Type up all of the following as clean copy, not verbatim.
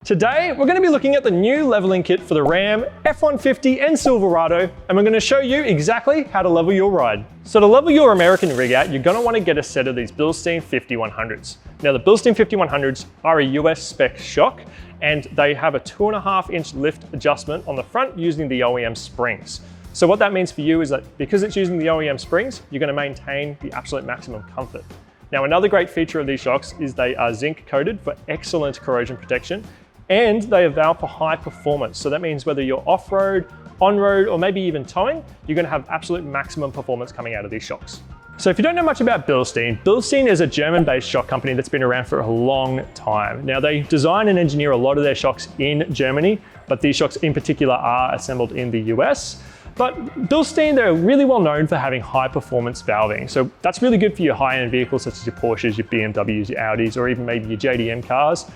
Today, we're going to be looking at the new leveling kit for the Ram, F150 and Silverado, and we're going to show you exactly how to level your ride. So to level your American rig out, you're going to want to get a set of these Bilstein 5100s. Now the Bilstein 5100s are a US spec shock, and they have a 2.5-inch lift adjustment on the front using the OEM springs. So what that means for you is that because it's using the OEM springs, you're going to maintain the absolute maximum comfort. Now another great feature of these shocks is they are zinc coated for excellent corrosion protection, and they are valved for high performance. So that means whether you're off-road, on-road, or maybe even towing, you're gonna have absolute maximum performance coming out of these shocks. So if you don't know much about Bilstein, Bilstein is a German-based shock company that's been around for a long time. Now they design and engineer a lot of their shocks in Germany, but these shocks in particular are assembled in the US. But Bilstein, they're really well known for having high performance valving. So that's really good for your high-end vehicles such as your Porsches, your BMWs, your Audis, or even maybe your JDM cars.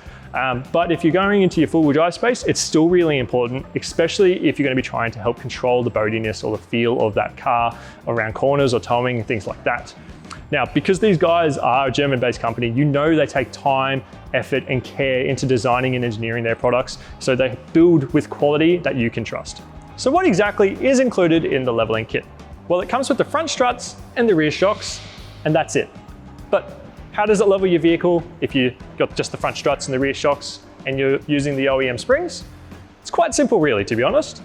But if you're going into your four-wheel drive space, it's still really important, especially if you're going to be trying to help control the boatiness or the feel of that car around corners or towing and things like that. Now, because these guys are a German-based company, you know they take time, effort, and care into designing and engineering their products, so they build with quality that you can trust. So what exactly is included in the leveling kit? Well, it comes with the front struts and the rear shocks, and that's it. But how does it level your vehicle if you've got just the front struts and the rear shocks and you're using the OEM springs? It's quite simple really, to be honest.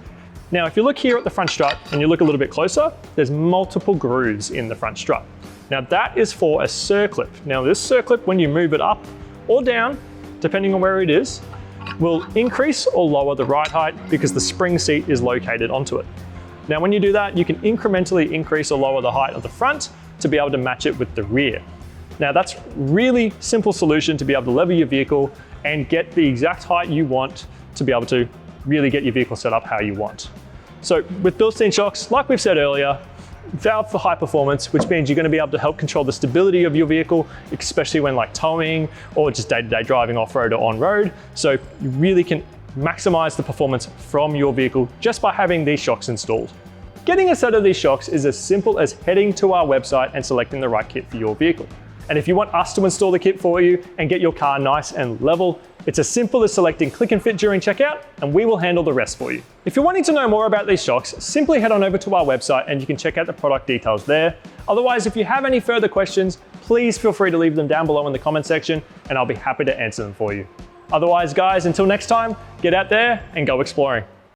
Now, if you look here at the front strut and you look a little bit closer, there's multiple grooves in the front strut. Now that is for a circlip. Now this circlip, when you move it up or down, depending on where it is, will increase or lower the ride height because the spring seat is located onto it. Now when you do that, you can incrementally increase or lower the height of the front to be able to match it with the rear. Now that's really simple solution to be able to level your vehicle and get the exact height you want to be able to really get your vehicle set up how you want. So with Bilstein shocks, like we've said earlier, valved for high performance, which means you're going to be able to help control the stability of your vehicle, especially when like towing or just day-to-day driving off-road or on-road. So you really can maximize the performance from your vehicle just by having these shocks installed. Getting a set of these shocks is as simple as heading to our website and selecting the right kit for your vehicle. And if you want us to install the kit for you and get your car nice and level, it's as simple as selecting Click and Fit during checkout, and we will handle the rest for you. If you're wanting to know more about these shocks, simply head on over to our website and you can check out the product details there. Otherwise, if you have any further questions, please feel free to leave them down below in the comment section and I'll be happy to answer them for you. Otherwise, guys, until next time, get out there and go exploring.